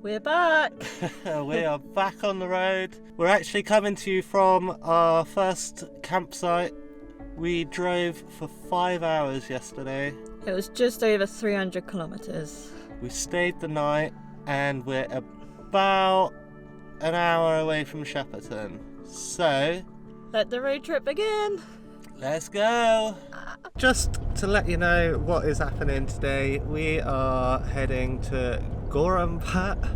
We're back! We are back on the road. We're actually coming to you from our first campsite. We drove for 5 hours yesterday. It was just over 300 kilometres. We stayed the night and we're about an hour away from Shepparton. So, let the road trip begin! Let's go! Just to let you know what is happening today, we are heading to Gorhampat.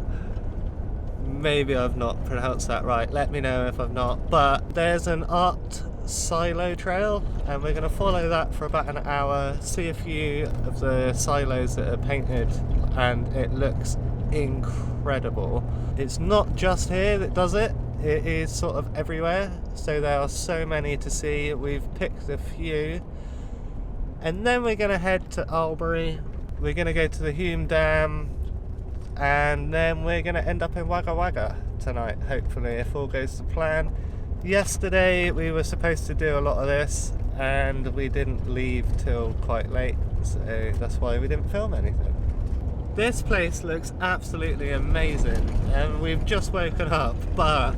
Maybe I've not pronounced that right, let me know if I've not. But there's an art silo trail and we're going to follow that for about an hour, see a few of the silos that are painted, and it looks incredible. It's not just here that does it, it is sort of everywhere, so there are so many to see. We've picked a few. And then we're going to head to Albury, we're going to go to the Hume Dam, and then we're going to end up in Wagga Wagga tonight, hopefully, if all goes to plan. Yesterday we were supposed to do a lot of this, and we didn't leave till quite late, so that's why we didn't film anything. This place looks absolutely amazing, and we've just woken up, but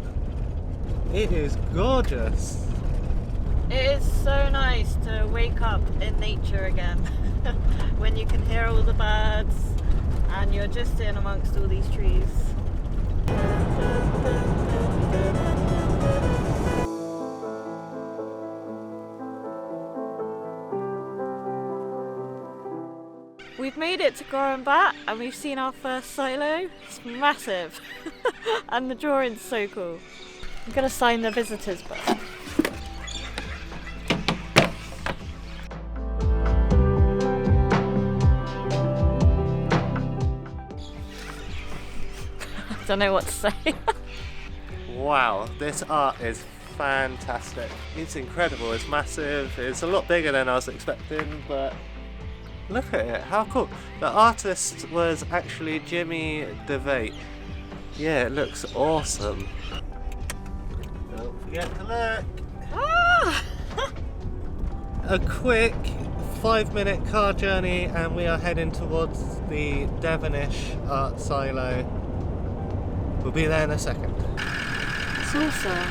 it is gorgeous. It is so nice to wake up in nature again when you can hear all the birds and you're just in amongst all these trees. We've made it to Gorhampat and we've seen our first silo. It's massive and the drawing's so cool. I'm going to sign the visitors book. Don't know what to say. Wow, this art is fantastic. It's incredible, it's massive, it's a lot bigger than I was expecting, but look at it, how cool. The artist was actually Jimmy DeVate. Yeah, it looks awesome. Don't forget to look. Ah! A quick 5-minute car journey and we are heading towards the Devonish art silo. We'll be there in a second. It's awesome.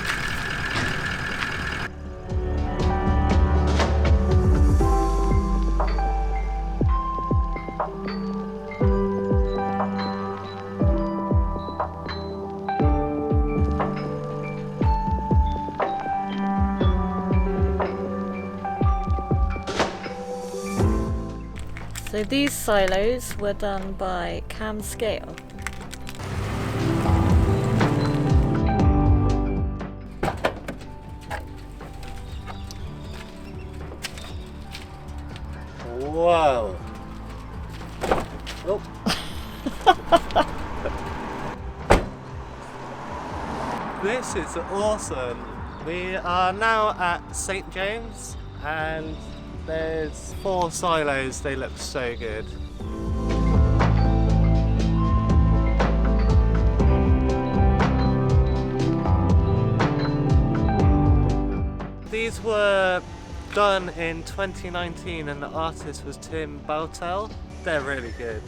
So these silos were done by Cam Scale. Whoa! Oh. This is awesome. We are now at St. James and there's 4 silos, they look so good. These were done in 2019 and the artist was Tim Bowtell. They're really good.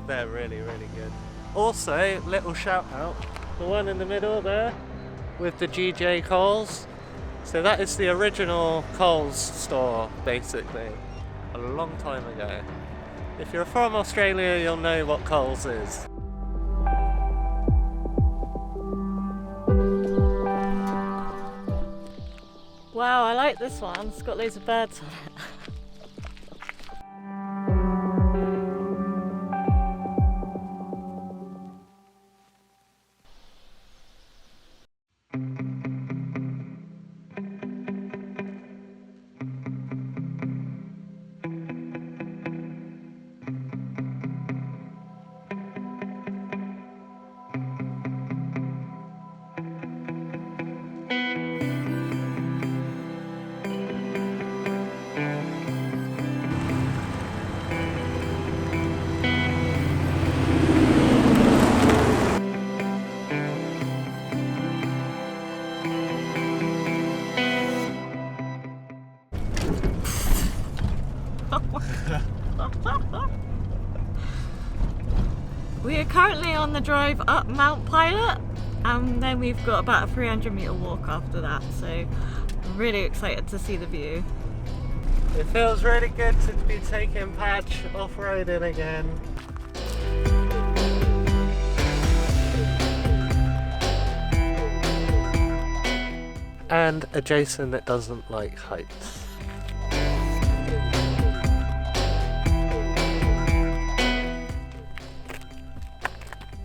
They're really good. Also, little shout out, the one in the middle there with the GJ Coles. So that is the original Coles store, basically, a long time ago. If you're from Australia, you'll know what Coles is. Wow, I like this one. It's got loads of birds on it. We're currently on the drive up Mount Pilot, and then we've got about a 300-metre walk after that, so I'm really excited to see the view. It feels really good to be taking Patch off-roading again. And a Jason that doesn't like heights.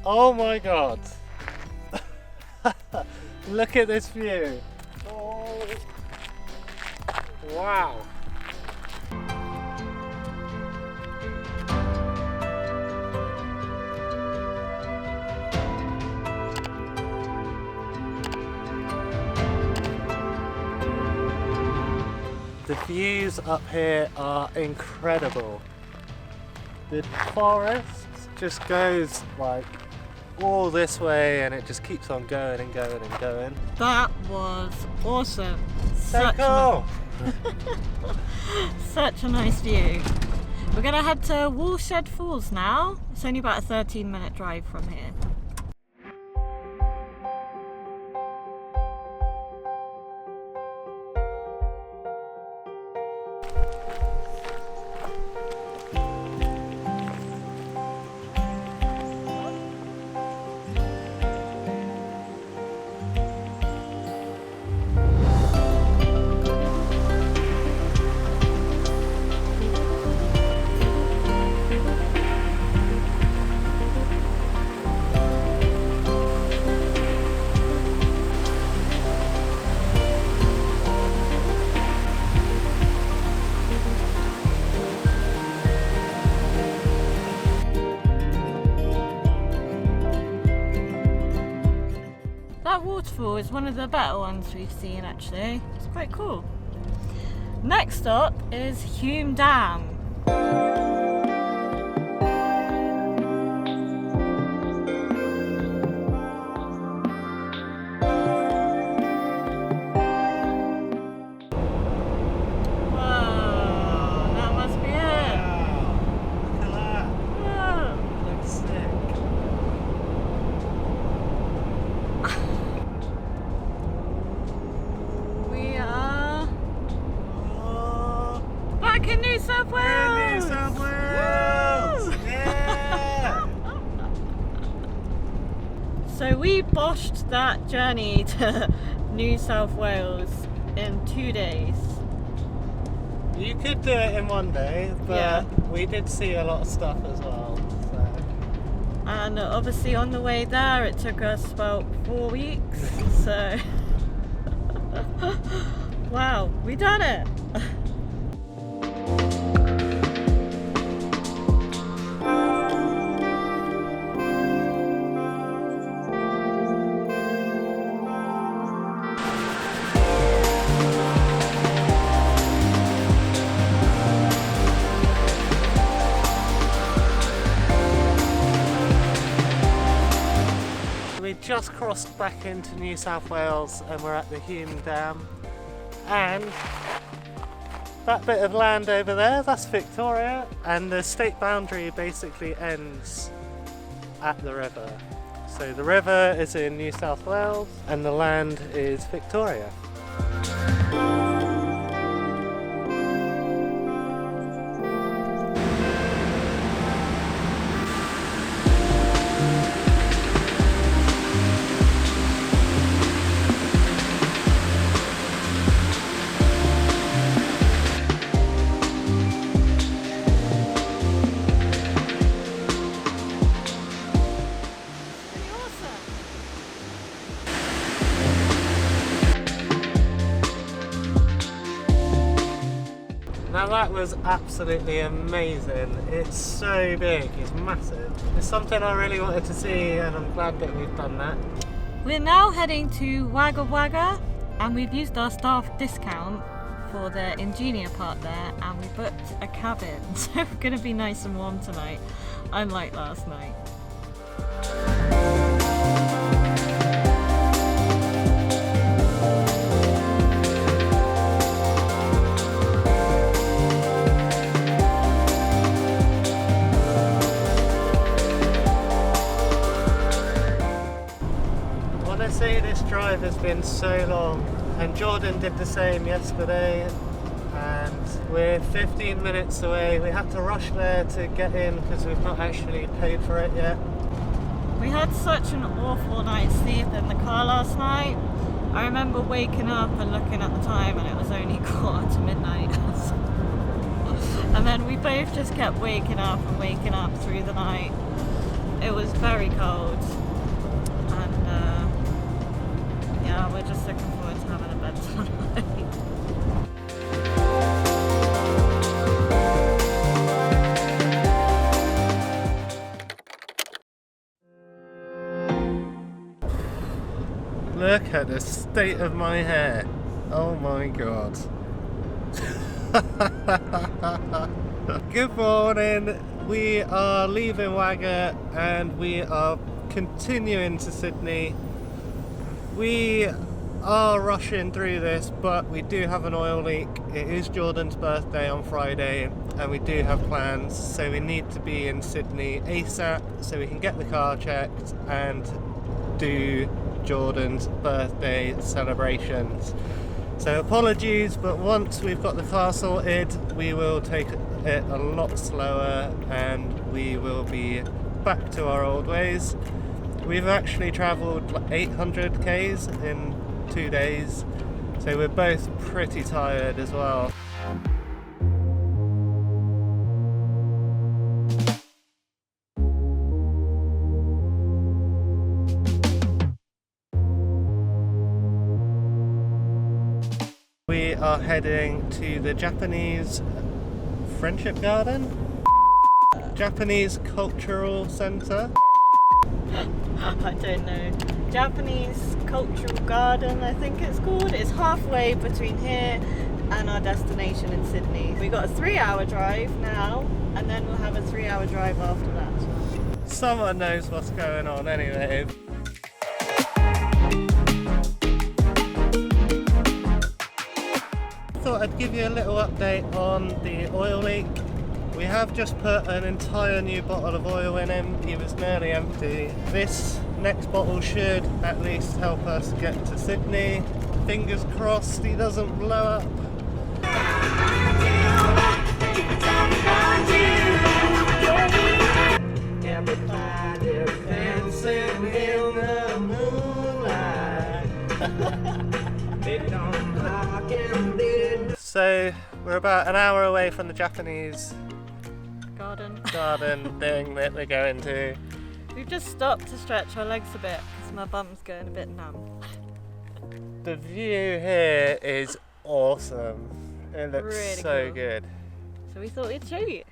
Oh my god! Look at this view! Oh. Wow! The views up here are incredible. The forest just goes like all this way and it just keeps on going and going and going. That was awesome. So cool! Such a nice view. We're going to head to Woolshed Falls now. It's only about a 13-minute drive from here. That waterfall is one of the better ones we've seen actually. It's quite cool. Next stop is Hume Dam. In New South Wales! New South Wales! Yeah! So we boshed that journey to New South Wales in 2 days. You could do it in 1 day, but yeah, we did see a lot of stuff as well. So. And obviously on the way there it took us about 4 weeks, so wow, we done it! We just crossed back into New South Wales and we're at the Hume Dam, and that bit of land over there, that's Victoria, and the state boundary basically ends at the river. So the river is in New South Wales and the land is Victoria. Now that was absolutely amazing. It's so big, it's massive. It's something I really wanted to see and I'm glad that we've done that. We're now heading to Wagga Wagga and we've used our staff discount for the Ingenia part there and we booked a cabin. So we're going to be nice and warm tonight, unlike last night. say this drive has been so long, and Jordan did the same yesterday, and we're 15 minutes away. We had to rush there to get in because we've not actually paid for it yet. We had such an awful night's sleep in the car last night. I remember waking up and looking at the time and it was only 1:45. And then we both just kept waking up through the night. It was very cold. And yeah, we're just looking forward to having a bed tonight. Look at the state of my hair. Oh my god. Good morning. We are leaving Wagga and we are continuing to Sydney. We are rushing through this, but we do have an oil leak. It is Jordan's birthday on Friday and we do have plans, so we need to be in Sydney ASAP so we can get the car checked and do Jordan's birthday celebrations. So apologies, but once we've got the car sorted, we will take it a lot slower and we will be back to our old ways. We've actually travelled like 800 k's in 2 days, so we're both pretty tired as well. We are heading to the Japanese Friendship Garden? Japanese Cultural Centre? I don't know. Japanese Cultural Garden, I think it's called. It's halfway between here and our destination in Sydney. We got a 3-hour drive now, and then we'll have a 3-hour drive after that. Someone knows what's going on anyway. Thought I'd give you a little update on the oil leak. We have just put an entire new bottle of oil in him. He was nearly empty. This next bottle should at least help us get to Sydney. Fingers crossed he doesn't blow up. Everybody's dancing in the moonlight. So we're about an hour away from the Japanese garden thing that we're going to. We've just stopped to stretch our legs a bit because my bum's going a bit numb. The view here is awesome. It looks Really so cool. good. So we thought we'd show you.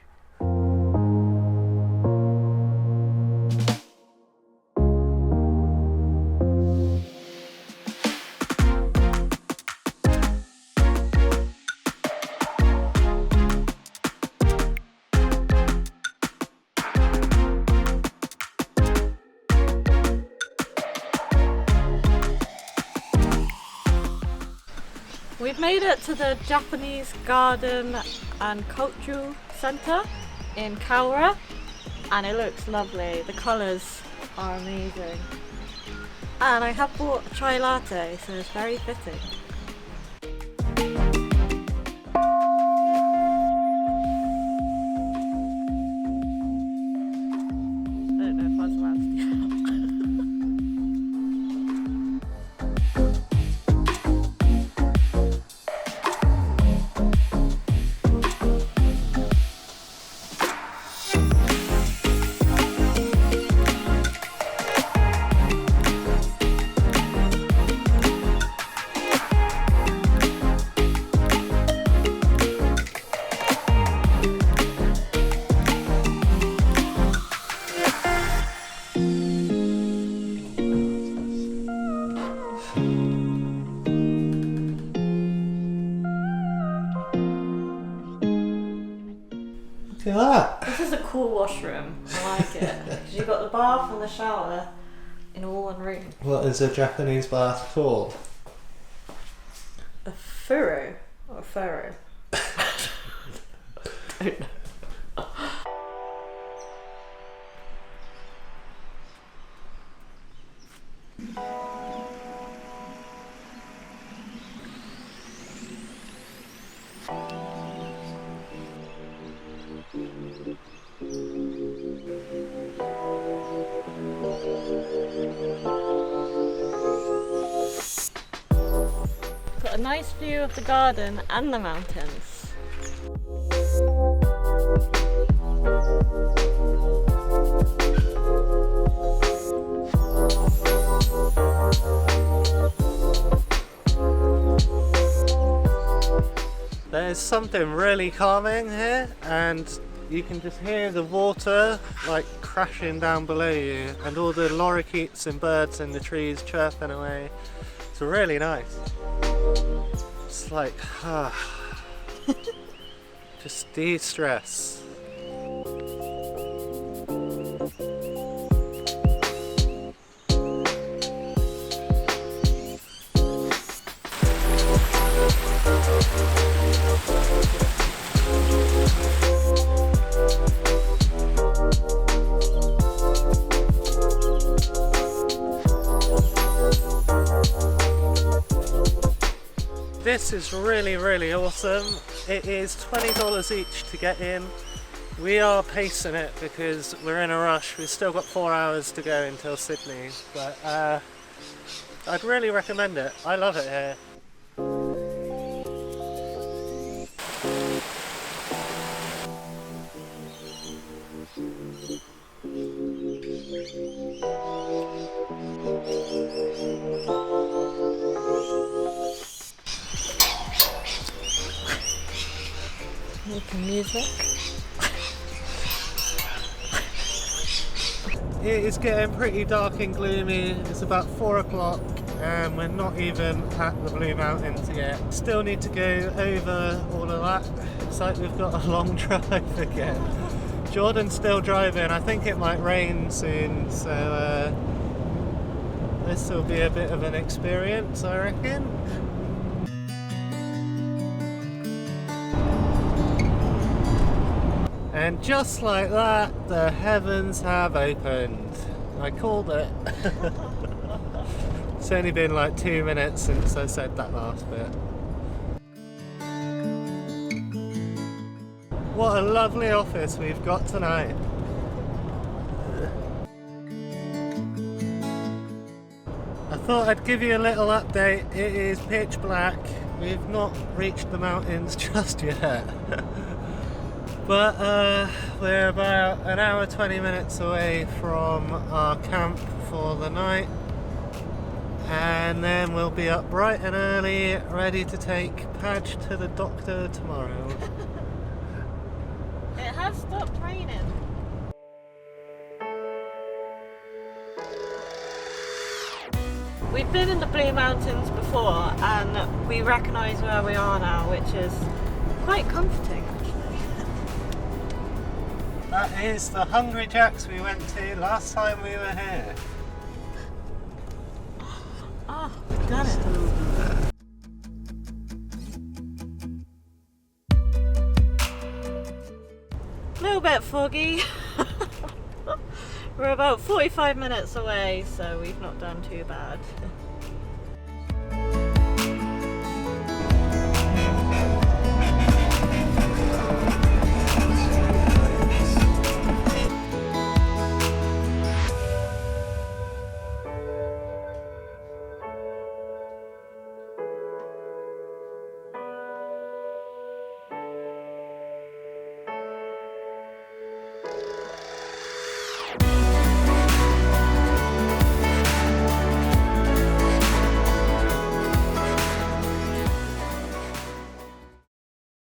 We've made it to the Japanese Garden and Cultural Centre in Cowra, and it looks lovely. The colours are amazing. And I have bought a chai latte, so it's very fitting. I don't know if I was allowed to do that. Look at that. This is a cool washroom. I like it. Because you've got the bath and the shower in all one room. What is a Japanese bath called? A furrow or a furrow? Don't know. nice view of the garden and the mountains. There's something really calming here, and you can just hear the water like crashing down below you and all the lorikeets and birds in the trees chirping away. It's really nice. It's like, just de-stress. This is really awesome. It is $20 each to get in. We are pacing it because we're in a rush. We've still got 4 hours to go until Sydney, but I'd really recommend it. I love it here. Making music. It is getting pretty dark and gloomy. It's about 4 o'clock and we're not even at the Blue Mountains yet. Still need to go over all of that. It's like we've got a long drive again. Jordan's still driving. I think it might rain soon, so this will be a bit of an experience, I reckon. And just like that, the heavens have opened. I called it. It's only been like 2 minutes since I said that last bit. What a lovely office we've got tonight. I thought I'd give you a little update. It is pitch black. We've not reached the mountains just yet. But we're about an hour 20 minutes away from our camp for the night, and then we'll be up bright and early ready to take Padge to the doctor tomorrow. It has stopped raining. We've been in the Blue Mountains before and we recognise where we are now, which is quite comforting. That is the Hungry Jacks we went to last time we were here. Ah, we've done it. A little bit foggy. We're about 45 minutes away, so we've not done too bad.